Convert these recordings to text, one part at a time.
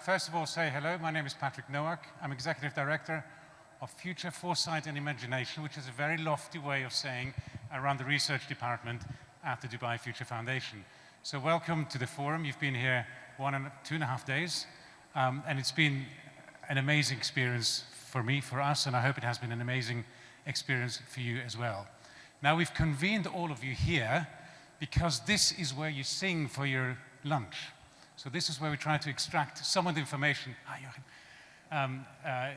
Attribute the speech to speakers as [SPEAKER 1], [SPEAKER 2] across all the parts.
[SPEAKER 1] first of all say hello. My name is Patrick Noack. I'm Executive Director of Future Foresight and Imagination, which is a very lofty way of saying around the research department at the Dubai Future Foundation. So welcome to the forum. You've been here 2.5 days, and it's been an amazing experience for me, for us, and I hope it has been an amazing experience for you as well. Now, we've convened all of you here because this is where you sing for your lunch. So this is where we try to extract some of the information,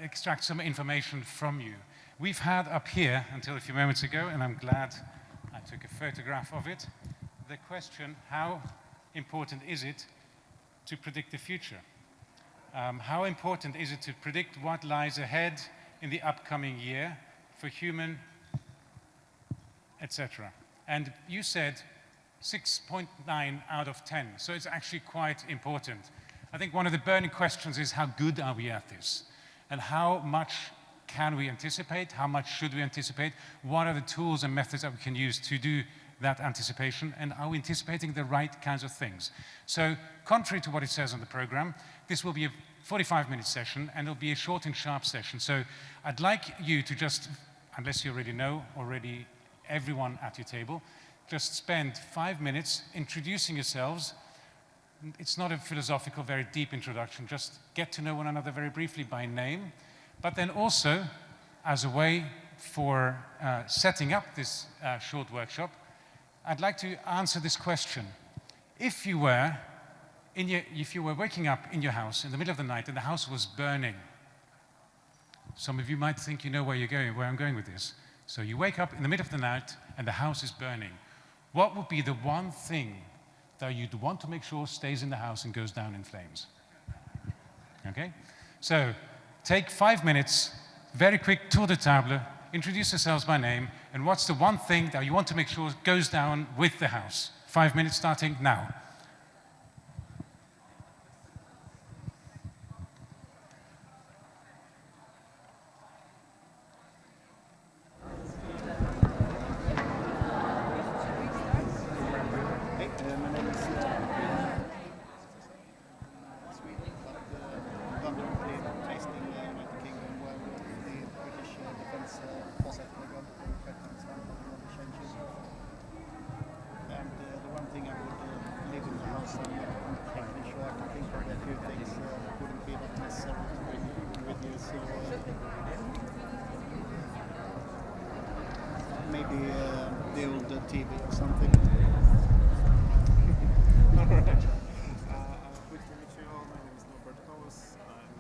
[SPEAKER 1] extract some information from you. We've had up here, until a few moments ago, and I'm glad I took a photograph of it, the question, how important is it to predict the future? How important is it to predict what lies ahead in the upcoming year for human, etc.? And you said 6.9 out of 10, so it's actually quite important. I think one of the burning questions is how good are we at this? And how much can we anticipate? How much should we anticipate? What are the tools and methods that we can use to do that anticipation? And are we anticipating the right kinds of things? So, contrary to what it says on the program, this will be a 45-minute session, and it'll be a short and sharp session. So I'd like you to just, unless you already know everyone at your table, just spend 5 minutes introducing yourselves. It's not a philosophical, very deep introduction. Just get to know one another very briefly by name. But then also, as a way for setting up this short workshop, I'd like to answer this question. If you were waking up in your house in the middle of the night and the house was burning, some of you might think you know where I'm going with this. So you wake up in the middle of the night and the house is burning. What would be the one thing that you'd want to make sure stays in the house and goes down in flames? Okay? So take 5 minutes, very quick tour de table, introduce yourselves by name, and what's the one thing that you want to make sure goes down with the house? 5 minutes starting now.
[SPEAKER 2] Maybe the old TV or something.
[SPEAKER 3] All right. Pleased to meet you all. My name is Norbert Koos. I'm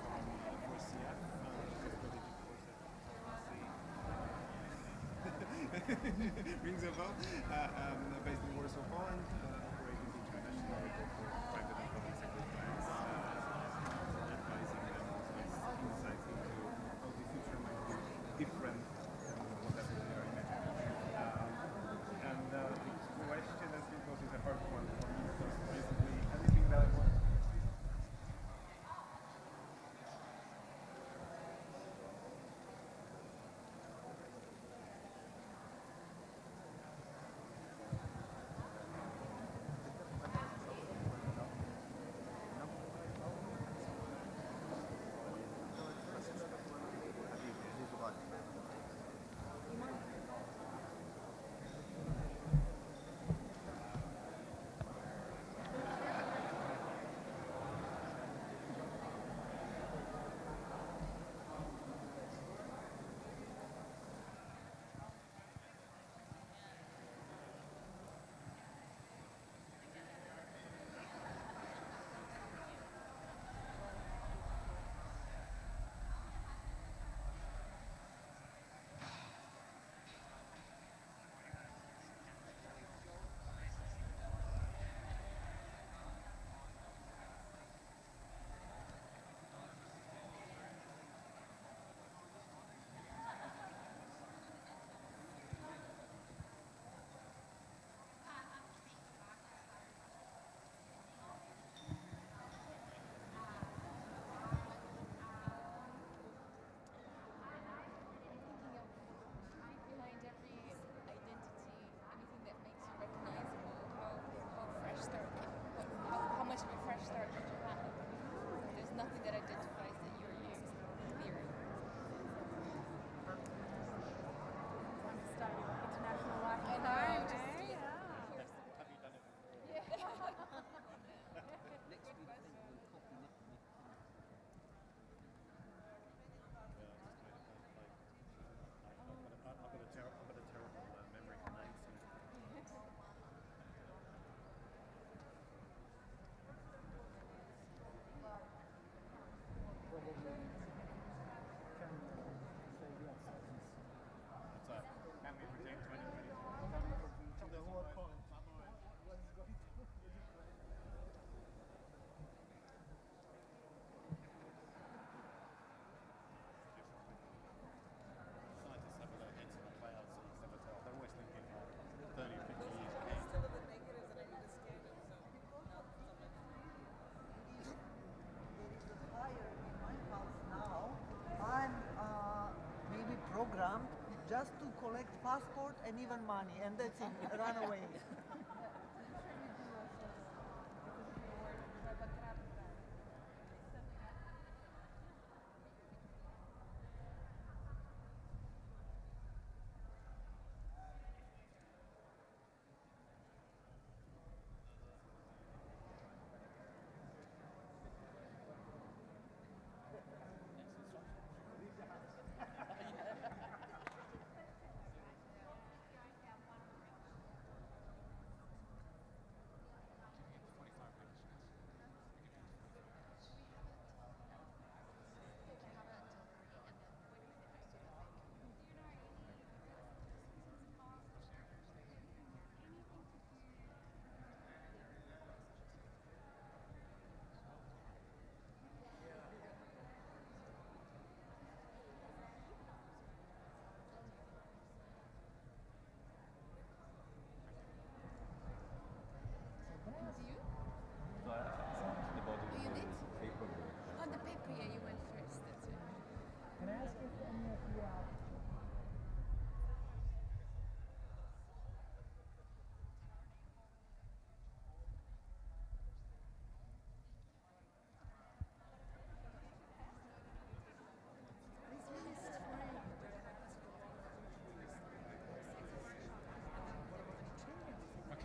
[SPEAKER 3] from FCF. Rings a bell. I'm based in Warsaw, Poland, operating international for private and public sector clients, advising them with insights into how the future might be different than whatever they are imagining. And the question that it was is a hard one for me because basically anything that I want.
[SPEAKER 4] just to collect passport and even money, and that's it. Run away.
[SPEAKER 5] On the paper, yeah, you went first. That's it.
[SPEAKER 4] Can I ask if any of you are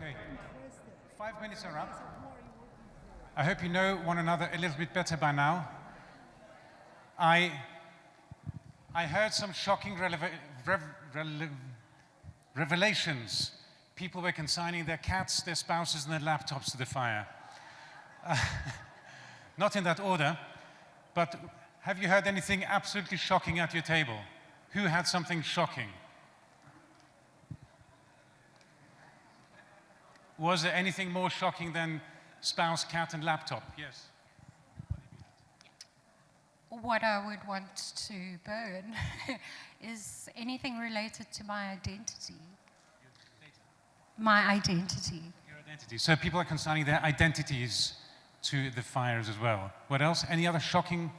[SPEAKER 1] Okay, 5 minutes are up. I hope you know one another a little bit better by now. I heard some shocking revelations. People were consigning their cats, their spouses, and their laptops to the fire. Not in that order, but have you heard anything absolutely shocking at your table? Who had something shocking? Was there anything more shocking than spouse, cat, and laptop? Yes.
[SPEAKER 6] What I would want to burn is anything related to my identity. My identity.
[SPEAKER 1] Your identity. So people are consigning their identities to the fires as well. What else? Any other shocking,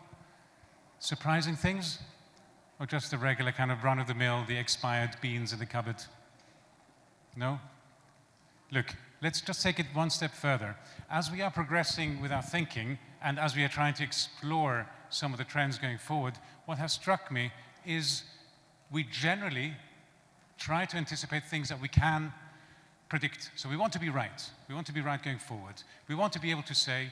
[SPEAKER 1] surprising things? Or just the regular kind of run-of-the-mill, the expired beans in the cupboard? No? Look, let's just take it one step further. As we are progressing with our thinking, and as we are trying to explore some of the trends going forward, what has struck me is we generally try to anticipate things that we can predict. So we want to be right. We want to be right going forward. We want to be able to say,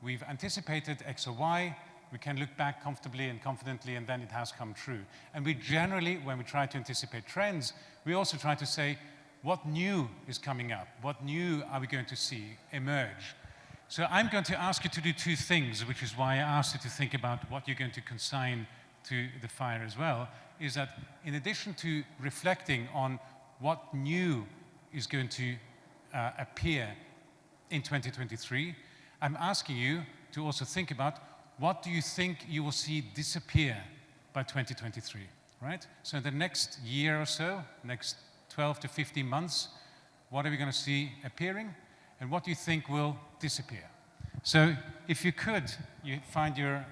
[SPEAKER 1] we've anticipated X or Y, we can look back comfortably and confidently, and then it has come true. And we generally, when we try to anticipate trends, we also try to say, what new is coming up? What new are we going to see emerge? So I'm going to ask you to do two things, which is why I asked you to think about what you're going to consign to the fire as well, is that in addition to reflecting on what new is going to appear in 2023, I'm asking you to also think about what do you think you will see disappear by 2023, right? So in the next year or so, next 12 to 15 months, what are we going to see appearing, and what do you think will disappear? So if you could, you find your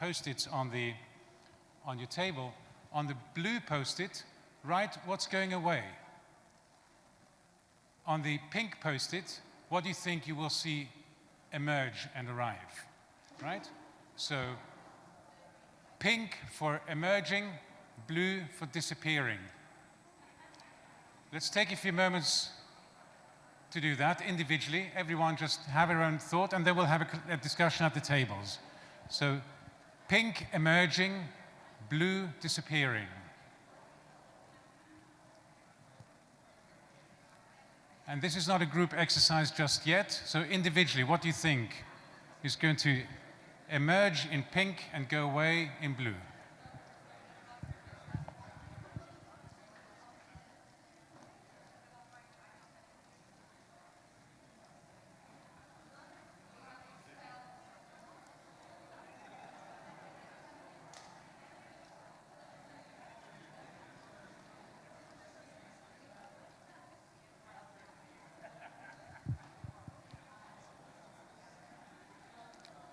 [SPEAKER 1] post-its on your table. On the blue post-it, write what's going away. On the pink post-it, what do you think you will see emerge and arrive, right? So pink for emerging, blue for disappearing. Let's take a few moments to do that individually. Everyone just have their own thought, and then we'll have a discussion at the tables. So pink emerging, blue disappearing. And this is not a group exercise just yet, so individually, what do you think is going to emerge in pink and go away in blue?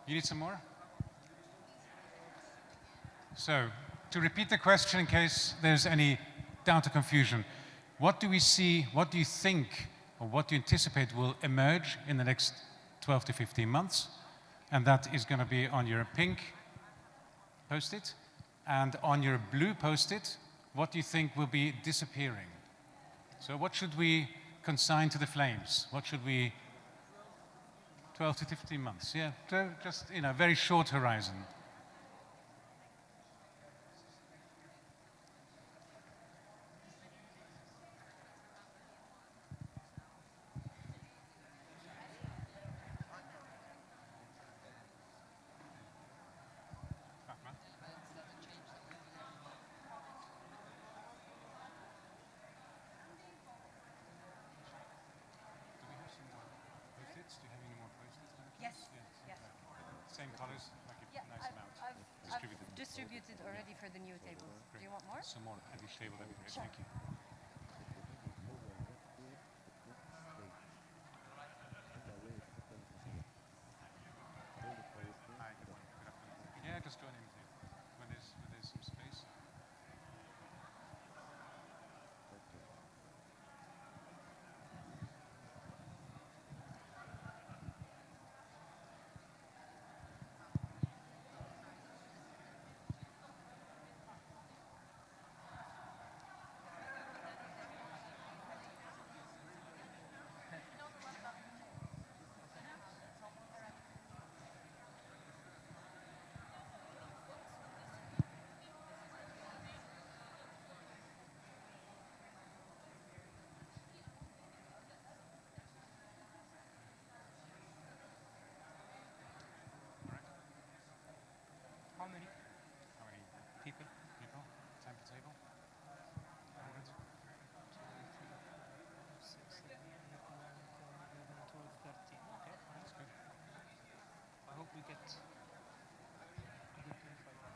[SPEAKER 1] You need some more? So, to repeat the question in case there's any down to confusion. What do we see, what do you think, or what do you anticipate will emerge in the next 12 to 15 months? And that is going to be on your pink post-it. And on your blue post-it, what do you think will be disappearing? So what should we consign to the flames? What should we, 12 to 15 months, yeah, just, you know, very short horizon. Do you have any more post-its?
[SPEAKER 7] Yes, yes.
[SPEAKER 1] Same colors, like a
[SPEAKER 7] Yeah,
[SPEAKER 1] nice amount.
[SPEAKER 7] I've distributed already for the new tables. Do you want more?
[SPEAKER 1] Some more at each table, that'd be great.
[SPEAKER 7] Sure.
[SPEAKER 1] Thank you. Yeah, just join in when there's some space.
[SPEAKER 7] How many?
[SPEAKER 1] How many people? Time per table? 100?
[SPEAKER 7] 6, 7, 8, 9, 10, 11, 12, 13. Okay,
[SPEAKER 1] That's good.
[SPEAKER 7] I hope we get a good 25.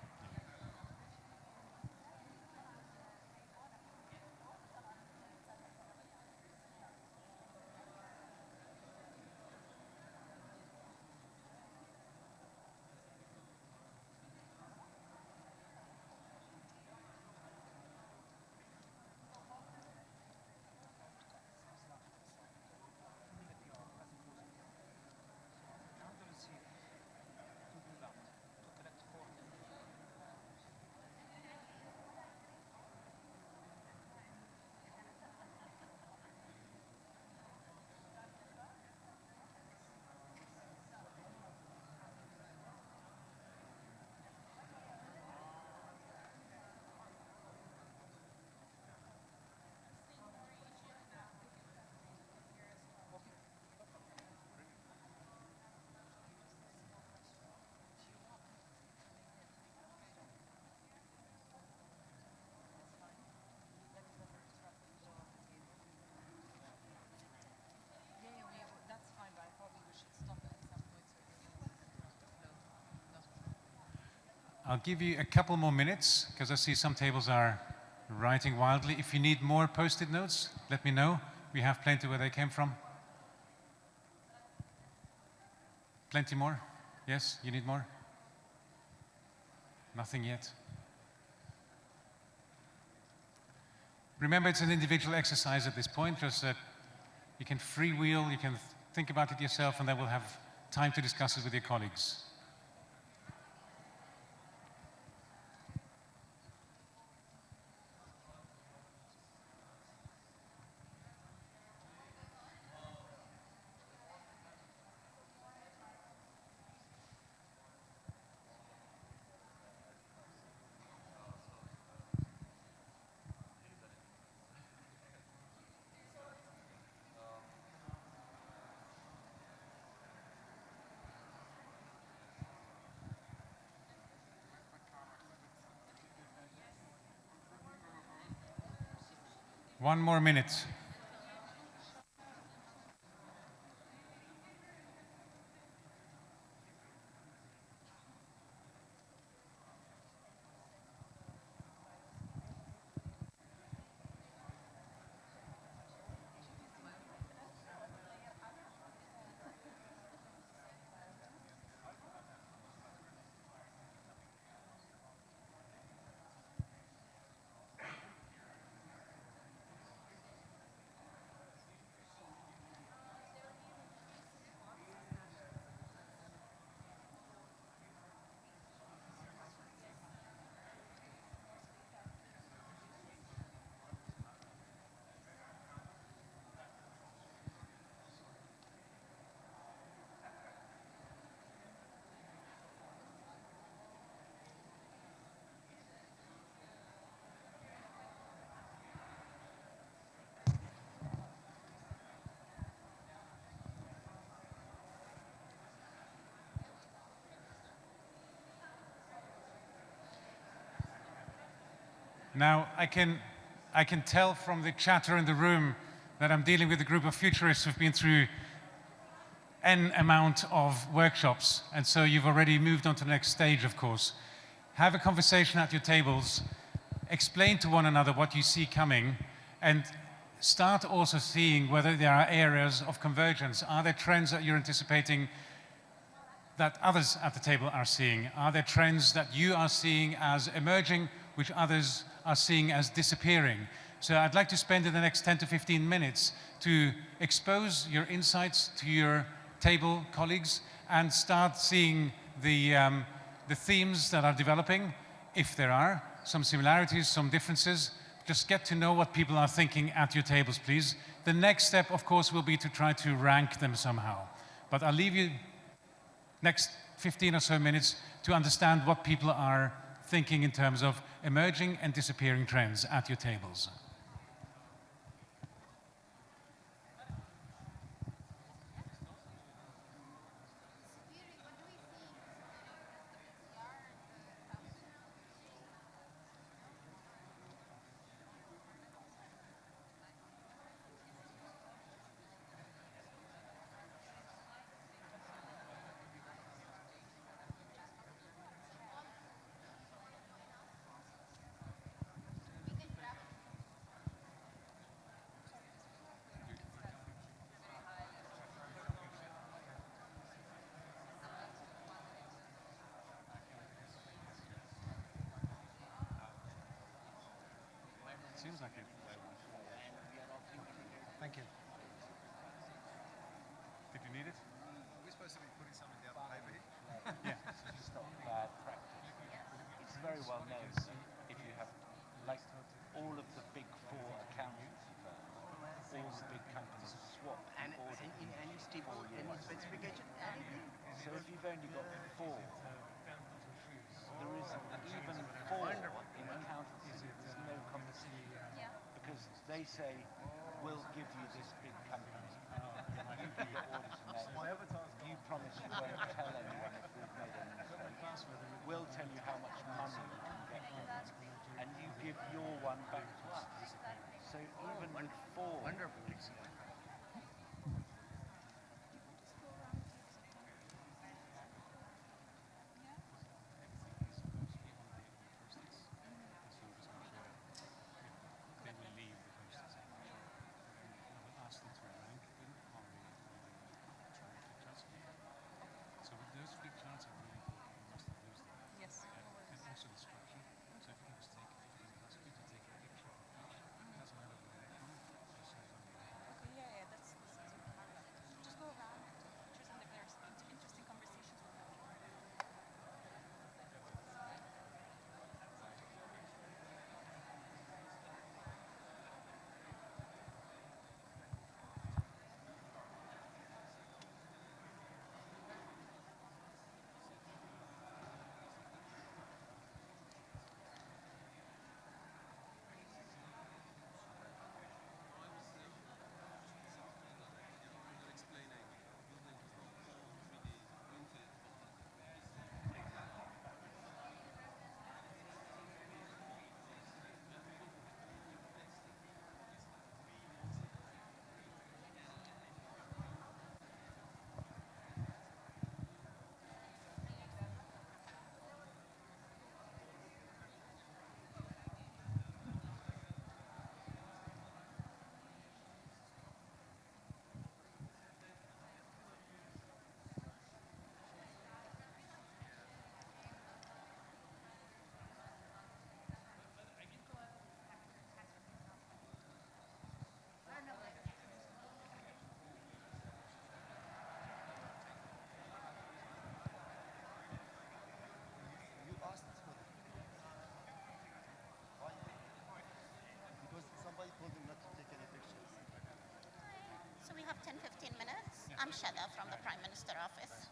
[SPEAKER 7] That's fine, but I probably we should stop at some point so
[SPEAKER 1] I'll give you a couple more minutes because I see some tables are writing wildly. If you need more post-it notes, let me know. We have plenty where they came from. Plenty more? Yes, you need more? Nothing yet. Remember, it's an individual exercise at this point, just that you can freewheel, you can think about it yourself, and then we'll have time to discuss it with your colleagues. One more minute. Now, I can tell from the chatter in the room that I'm dealing with a group of futurists who've been through n amount of workshops, and so you've already moved on to the next stage, of course. Have a conversation at your tables, explain to one another what you see coming, and start also seeing whether there are areas of convergence. Are there trends that you're anticipating that others at the table are seeing? Are there trends that you are seeing as emerging, which others are seeing as disappearing? So I'd like to spend in the next 10 to 15 minutes to expose your insights to your table colleagues and start seeing the themes that are developing, if there are, some similarities, some differences. Just get to know what people are thinking at your tables, please. The next step, of course, will be to try to rank them somehow. But I'll leave you next 15 or so minutes to understand what people are thinking in terms of emerging and disappearing trends at your tables. Seems like it. Thank you. Did you need it?
[SPEAKER 3] We're supposed to be putting something down on paper here.
[SPEAKER 1] Yeah.
[SPEAKER 8] It's not bad practice. It's very well known if you have, like, all of the big four accountancy firms, all the big companies swap the audit
[SPEAKER 2] Any stable, any specification, anything?
[SPEAKER 8] So if you've only got four, there is even four in accountancy, there's no competition. Because they say, we'll give you this big company. You do your audit and then you promise you won't tell anyone if we've made any mistakes. We'll tell you how much money you can get from it. And you give your one back to us. So even with four,
[SPEAKER 1] They will leave the process. I will ask them to rank them on the chart. So with those flip charts are really important. You must have used them.
[SPEAKER 5] Yes.
[SPEAKER 1] And also the structure. So if you can just take, if you can ask you to take a picture of each, it doesn't matter where they're from, just so it's on the
[SPEAKER 5] Okay, yeah, that's easy. Just go around pictures and if there's interesting conversations with them.
[SPEAKER 2] You asked for them. Why? Because somebody told them not to take any pictures.
[SPEAKER 9] So we have 10-15 minutes. I'm Shada from the Prime Minister office.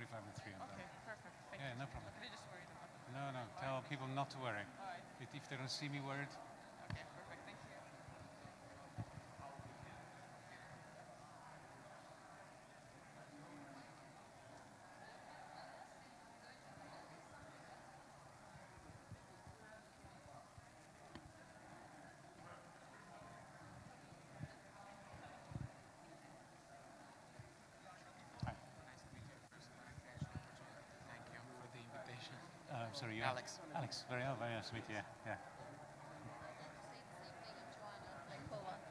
[SPEAKER 1] 45 and 3 and
[SPEAKER 5] Okay, perfect. Thank
[SPEAKER 1] Yeah,
[SPEAKER 5] you.
[SPEAKER 1] no problem.
[SPEAKER 5] Okay, just worried about that.
[SPEAKER 1] No, no, tell people not to worry.
[SPEAKER 5] All right.
[SPEAKER 1] If they don't see me worried.
[SPEAKER 5] Okay, perfect. Thank you.
[SPEAKER 1] Hi.
[SPEAKER 10] Thank you for the invitation.
[SPEAKER 1] Sorry, you
[SPEAKER 10] Alex.
[SPEAKER 1] Alex, very nice to meet you. Yeah.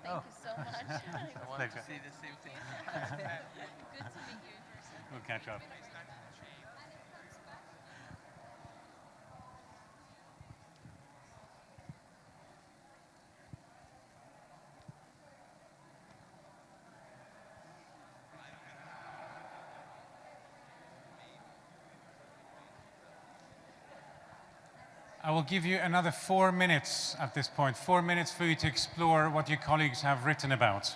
[SPEAKER 9] Thank you so much.
[SPEAKER 10] I want
[SPEAKER 1] Pleasure.
[SPEAKER 10] to see the same thing.
[SPEAKER 9] Good to meet you in person.
[SPEAKER 1] We'll catch up. I will give you another 4 minutes at this point. 4 minutes for you to explore what your colleagues have written about.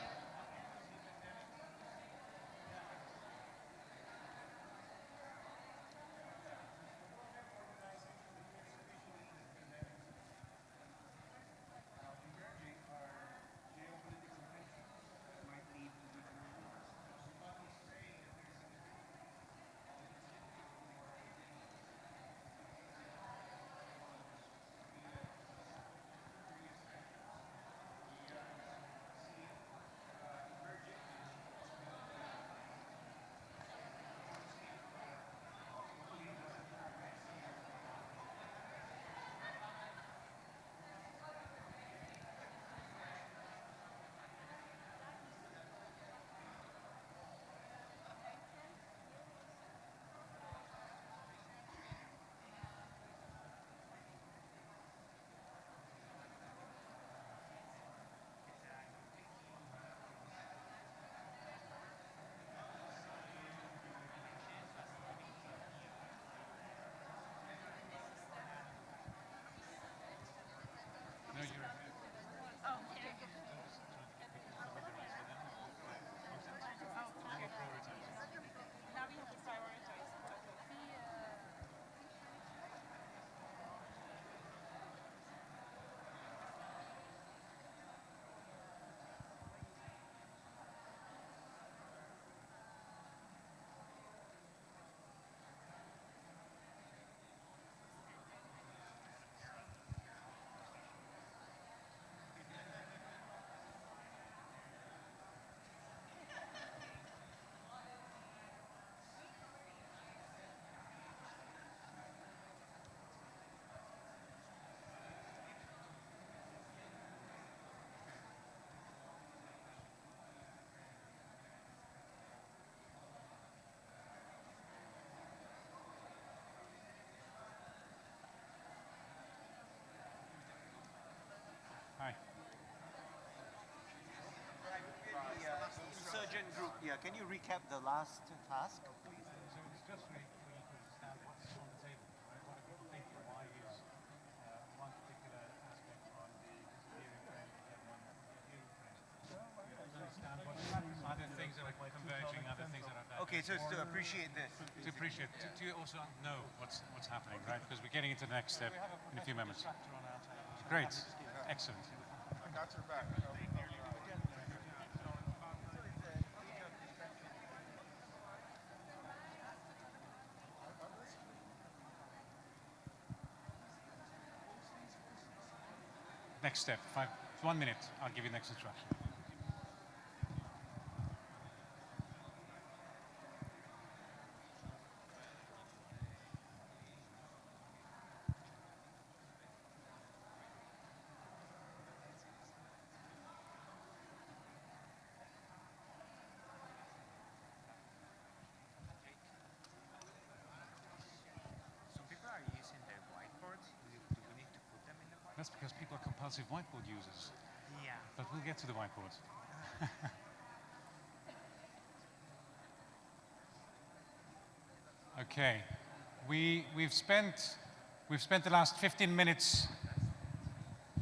[SPEAKER 1] No, you're
[SPEAKER 5] Now we have to prioritize.
[SPEAKER 1] Hi.
[SPEAKER 2] Insurgent group, yeah. Can you recap the last task?
[SPEAKER 1] So it's just really for you to understand what's on the table, right? What are people thinking? Why is one particular aspect on the disappearing trend and the other one the appearing trend? To understand what other things that are converging, other things that are diverging.
[SPEAKER 2] Okay, so it's to appreciate this.
[SPEAKER 1] To appreciate, to also know what's happening, right? Because we're getting into the next step in a few moments. Great, excellent.
[SPEAKER 3] I got your back.
[SPEAKER 1] Next step, 1 minute. I'll give you next instruction.
[SPEAKER 10] Some people are using the whiteboards. Do we need to put them in the whiteboard?
[SPEAKER 1] That's because people are compulsive whiteboard users.
[SPEAKER 10] Yeah.
[SPEAKER 1] But we'll get to the whiteboard. Okay, we've spent the last 15 minutes.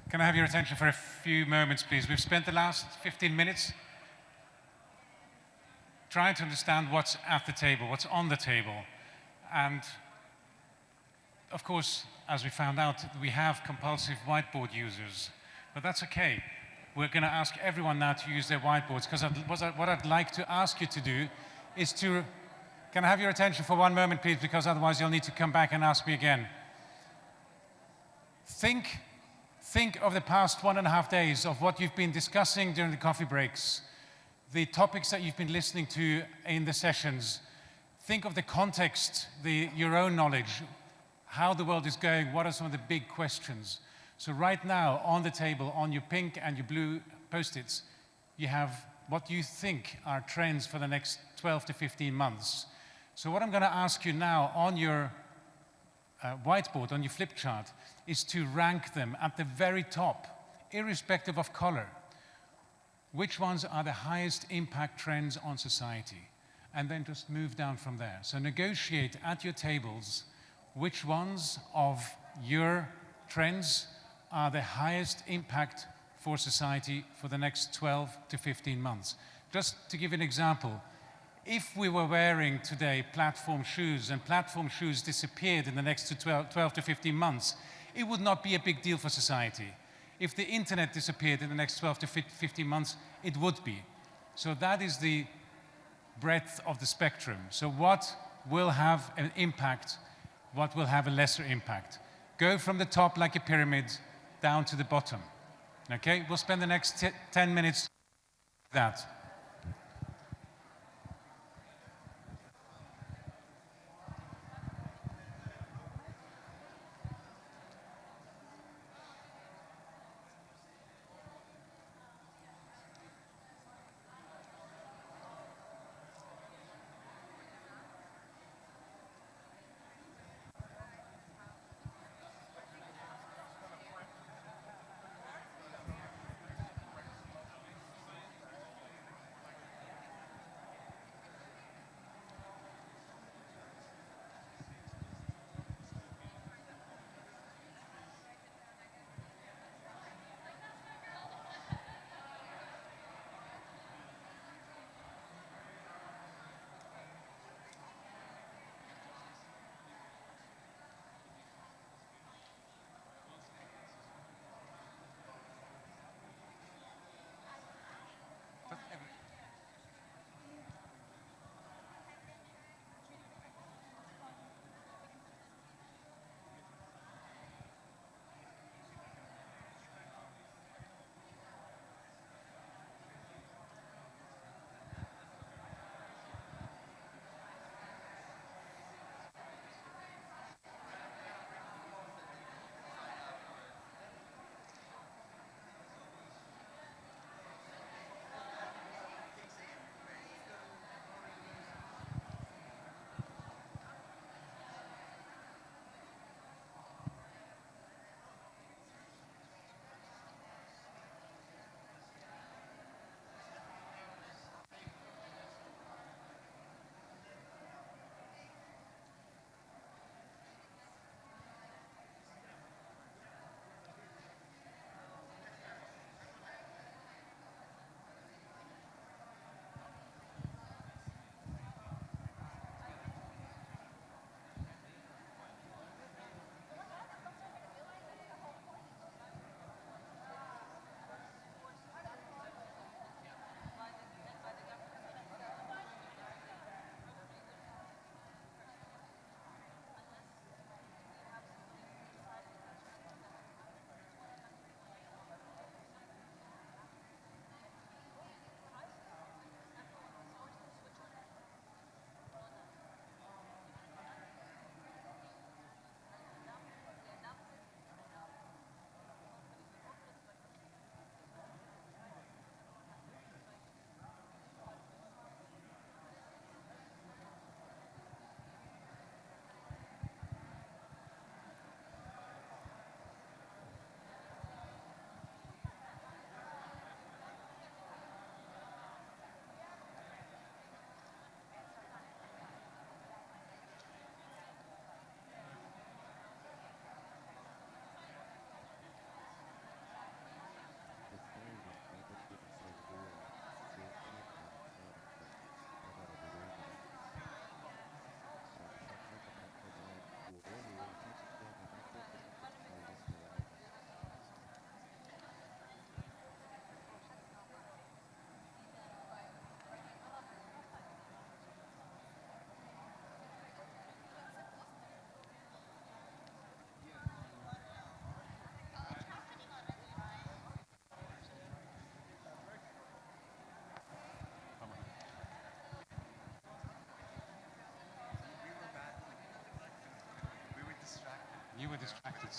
[SPEAKER 1] Can I have your attention for a few moments, please? We've spent the last 15 minutes trying to understand what's at the table, what's on the table. And of course, as we found out, we have compulsive whiteboard users, but that's okay. We're going to ask everyone now to use their whiteboards, because what I'd like to ask you to do is to, can I have your attention for one moment, please, because otherwise you'll need to come back and ask me again. Think of the past 1.5 days of what you've been discussing during the coffee breaks, the topics that you've been listening to in the sessions. Think of the context, your own knowledge, how the world is going, what are some of the big questions. So right now, on the table, on your pink and your blue Post-its, you have what you think are trends for the next 12 to 15 months. So what I'm going to ask you now on your whiteboard, on your flip chart, is to rank them at the very top, irrespective of color. Which ones are the highest impact trends on society? And then just move down from there. So negotiate at your tables which ones of your trends are the highest impact for society for the next 12 to 15 months. Just to give an example, if we were wearing today platform shoes and platform shoes disappeared in the next 12 to 15 months, it would not be a big deal for society. If the internet disappeared in the next 12 to 15 months, it would be. So that is the breadth of the spectrum. So what will have an impact, what will have a lesser impact? Go from the top like a pyramid down to the bottom. Okay, we'll spend the next 10 minutes with that.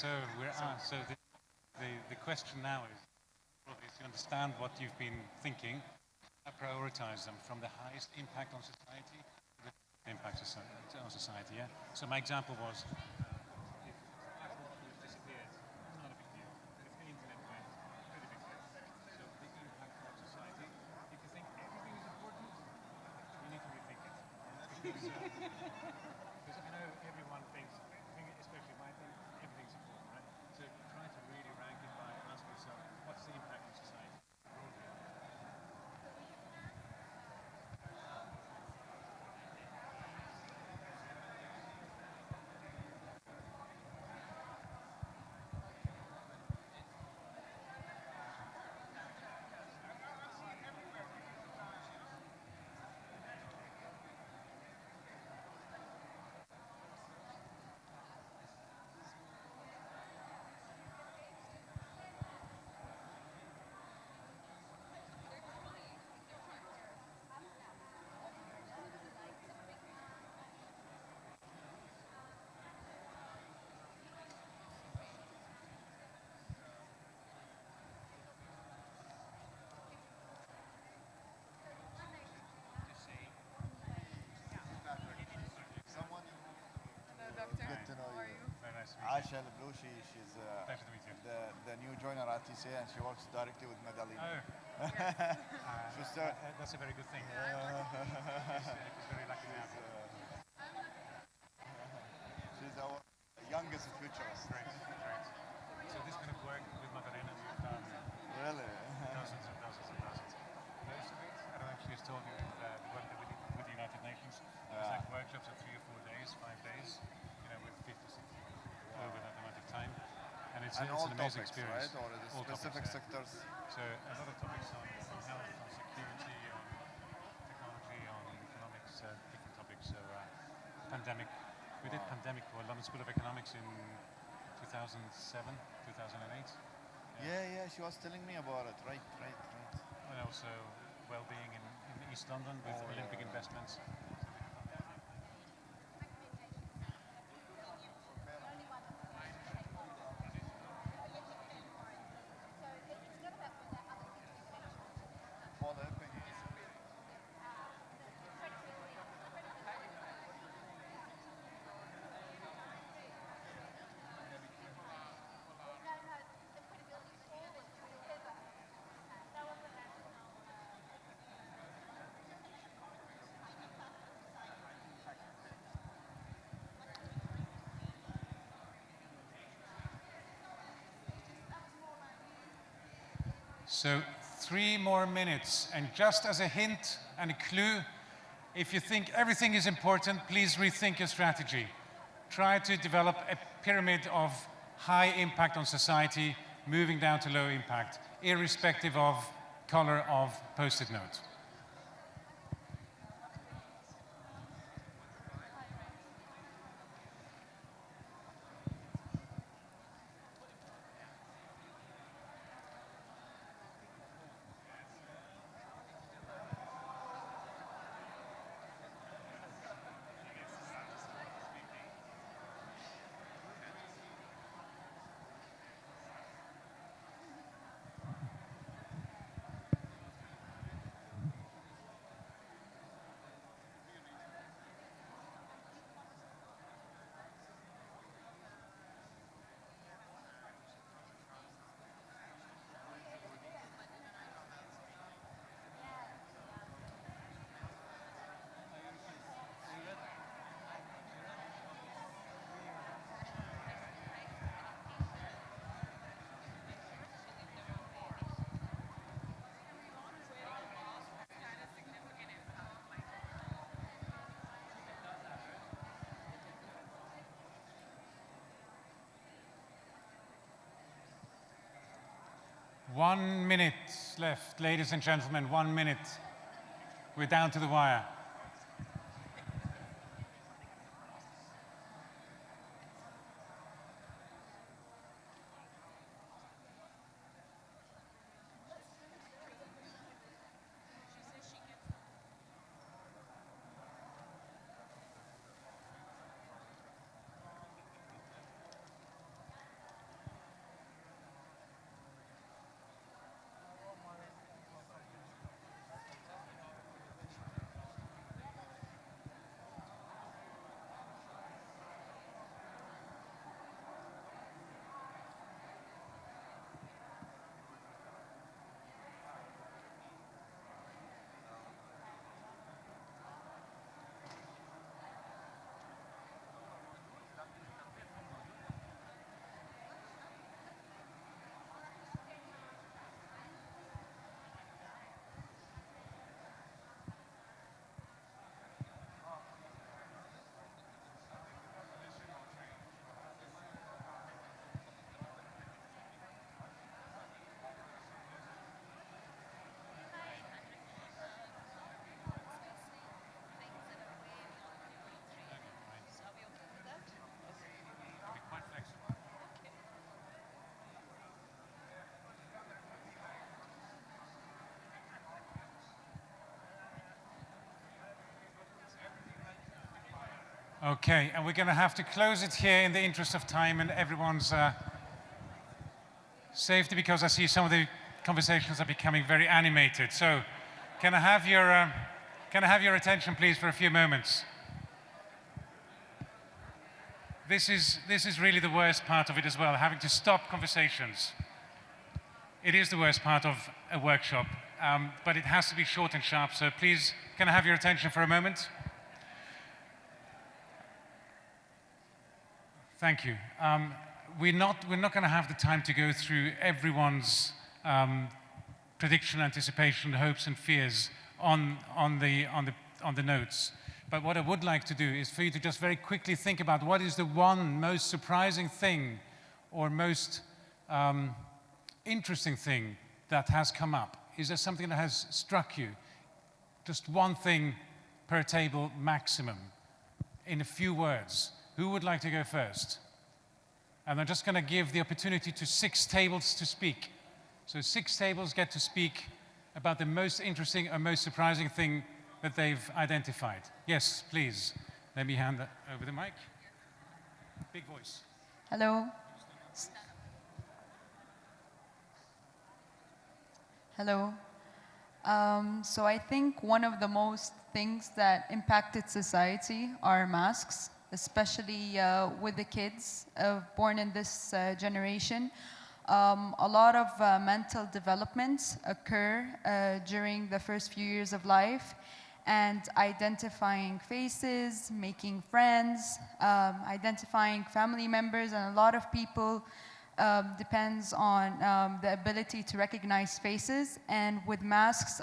[SPEAKER 1] So the question now is to understand what you've been thinking, and prioritize them from the highest impact on society to the impact on society. Yeah. So my example was, if Apple disappeared, not a big deal. But if the internet went, pretty big deal. So the impact on society. If you think everything is important, you need to rethink it. Because I know everyone thinks, especially my thing, everything's important, right? So try to really rank it by asking yourself, what's the impact on society?
[SPEAKER 2] Someone
[SPEAKER 5] Hello, doctor.
[SPEAKER 2] get to know
[SPEAKER 5] How are
[SPEAKER 2] you.
[SPEAKER 5] you?
[SPEAKER 1] Very nice to meet you.
[SPEAKER 2] Aisha Al-Blushi, she's
[SPEAKER 1] Pleasure to meet you.
[SPEAKER 2] the new joiner at TCA, and she works directly with Medellin.
[SPEAKER 1] Oh,
[SPEAKER 2] She's
[SPEAKER 1] that's a very good thing. He's very lucky to have you.
[SPEAKER 2] she's our youngest futurist.
[SPEAKER 1] Great, great. So this kind of work with Macarena, we've done
[SPEAKER 2] Really?
[SPEAKER 1] dozens and dozens and dozens. Most of it, I don't know if she's told you, the work that we did with the United Nations. It's like workshops of 3 or 4 days, 5 days, with 50, 60 over that amount of time. And it's
[SPEAKER 2] And
[SPEAKER 1] an
[SPEAKER 2] all
[SPEAKER 1] amazing
[SPEAKER 2] topics,
[SPEAKER 1] experience.
[SPEAKER 2] right? Or is it
[SPEAKER 1] All
[SPEAKER 2] specific
[SPEAKER 1] topics, yeah.
[SPEAKER 2] sectors?
[SPEAKER 1] So a lot of topics on health, on security, on technology, on economics, different topics. So pandemic, we did pandemic for London School of Economics in 2007, 2008.
[SPEAKER 2] Yeah, she was telling me about it. Right.
[SPEAKER 1] And also well-being in East London with Olympic investments.
[SPEAKER 2] For the Olympic.
[SPEAKER 1] So 3 more minutes, and just as a hint and a clue, if you think everything is important, please rethink your strategy. Try to develop a pyramid of high impact on society, moving down to low impact, irrespective of color of post-it note. One minute left, ladies and gentlemen, 1 minute. We're down to the wire. Okay, and we're going to have to close it here in the interest of time and everyone's safety, because I see some of the conversations are becoming very animated. So, can I have your attention, please, for a few moments? This is really the worst part of it as well, having to stop conversations. It is the worst part of a workshop, but it has to be short and sharp. So please, can I have your attention for a moment? Thank you. We're not going to have the time to go through everyone's prediction, anticipation, hopes, and fears on the notes. But what I would like to do is for you to just very quickly think about what is the one most surprising thing or most interesting thing that has come up. Is there something that has struck you? Just one thing per table maximum, in a few words. Who would like to go first? And I'm just going to give the opportunity to 6 tables to speak. So 6 tables get to speak about the most interesting or most surprising thing that they've identified. Yes, please. Let me hand over the mic. Big voice.
[SPEAKER 11] Hello. Hello. So I think one of the most things that impacted society are masks, especially with the kids born in this generation. A lot of mental developments occur during the first few years of life, and identifying faces, making friends, identifying family members, and a lot of people depends on the ability to recognize faces. And with masks,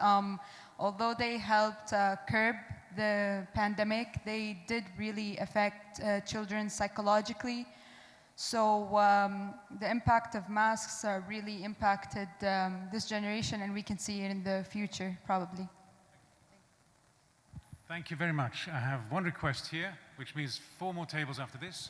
[SPEAKER 11] although they helped curb the pandemic, they did really affect children psychologically. So the impact of masks really impacted this generation, and we can see it in the future, probably.
[SPEAKER 1] Thank you very much. I have one request here, which means 4 more tables after this.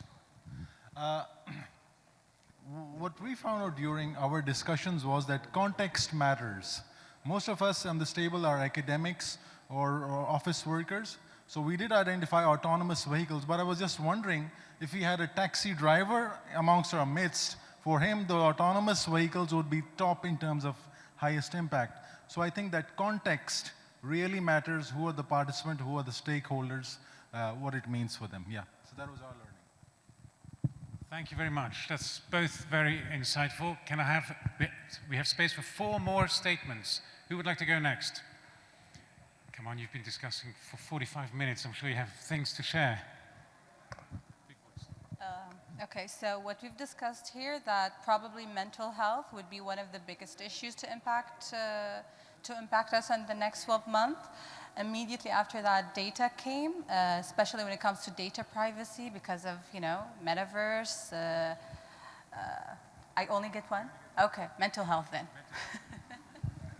[SPEAKER 12] What we found out during our discussions was that context matters. Most of us on this table are academics or office workers, so we did identify autonomous vehicles, but I was just wondering if we had a taxi driver amongst our midst, for him the autonomous vehicles would be top in terms of highest impact. So I think that context really matters. Who are the participants, who are the stakeholders, what it means for them. Yeah, so that was our learning.
[SPEAKER 1] Thank you very much. That's both very insightful. Can I have, we have space for 4 more statements. Who would like to go next? Come on, you've been discussing for 45 minutes. I'm sure you have things to share.
[SPEAKER 5] Okay, so what we've discussed here, that probably mental health would be one of the biggest issues to impact us in the next 12 months. Immediately after that, data came, especially when it comes to data privacy, because of, metaverse. I only get one? Okay, mental health then.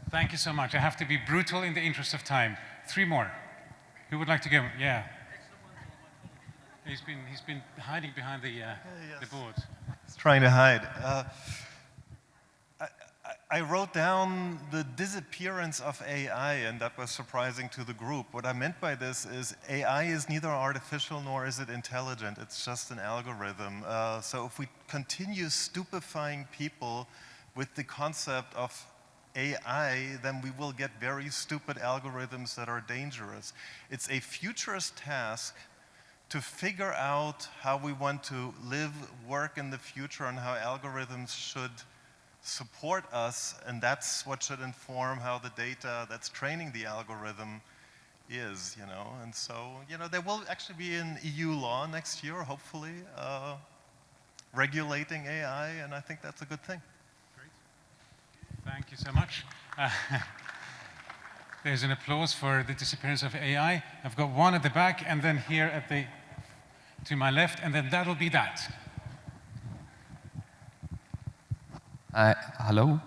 [SPEAKER 1] Thank you so much. I have to be brutal in the interest of time. 3 more. Who would like to go? Yeah. He's been hiding behind the board.
[SPEAKER 13] He's trying to hide. I wrote down the disappearance of AI, and that was surprising to the group. What I meant by this is AI is neither artificial nor is it intelligent. It's just an algorithm. So if we continue stupefying people with the concept of AI, then we will get very stupid algorithms that are dangerous. It's a futurist task to figure out how we want to live, work in the future, and how algorithms should support us, and that's what should inform how the data that's training the algorithm is, And so, there will actually be an EU law next year, hopefully, regulating AI, and I think that's a good thing.
[SPEAKER 1] Great. Thank you so much. There's an applause for the disappearance of AI. I've got one at the back, and then here to my left, and then that'll be that.
[SPEAKER 14] Hello.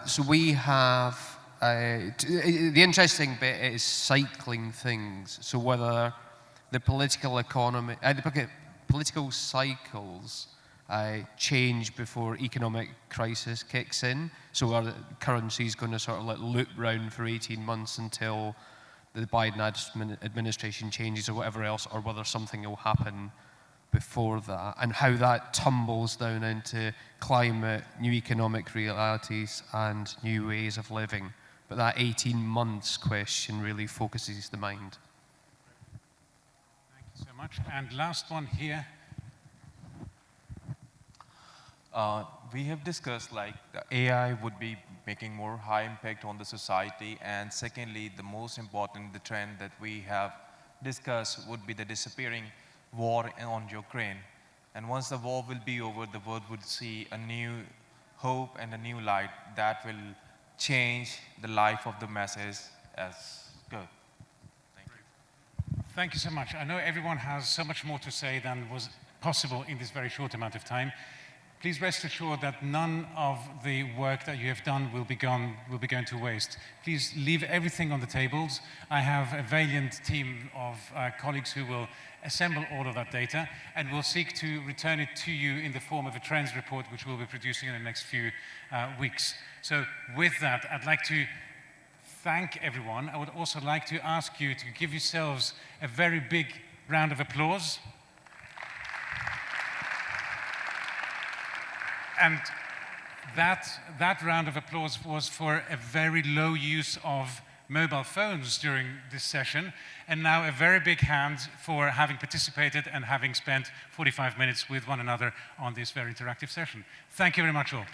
[SPEAKER 14] So we have, the interesting bit is cycling things. So whether the political economy, the political cycles change before economic crisis kicks in. So our currency is going to sort of loop round for 18 months until the Biden administration changes or whatever else, or whether something will happen before that, and how that tumbles down into climate, new economic realities, and new ways of living. But that 18 months question really focuses the mind.
[SPEAKER 1] Thank you so much. And last one here.
[SPEAKER 15] We have discussed like the AI would be making more high impact on the society, and secondly, the most important, the trend that we have discussed would be the disappearing war on Ukraine. And once the war will be over, the world would see a new hope and a new light that will change the life of the masses as good. Thank you.
[SPEAKER 1] Thank you so much. I know everyone has so much more to say than was possible in this very short amount of time. Please rest assured that none of the work that you have done will be going to waste. Please leave everything on the tables. I have a valiant team of colleagues who will assemble all of that data, and we'll seek to return it to you in the form of a trends report, which we'll be producing in the next few weeks. So with that, I'd like to thank everyone. I would also like to ask you to give yourselves a very big round of applause. And that round of applause was for a very low use of mobile phones during this session, and now a very big hand for having participated and having spent 45 minutes with one another on this very interactive session. Thank you very much all.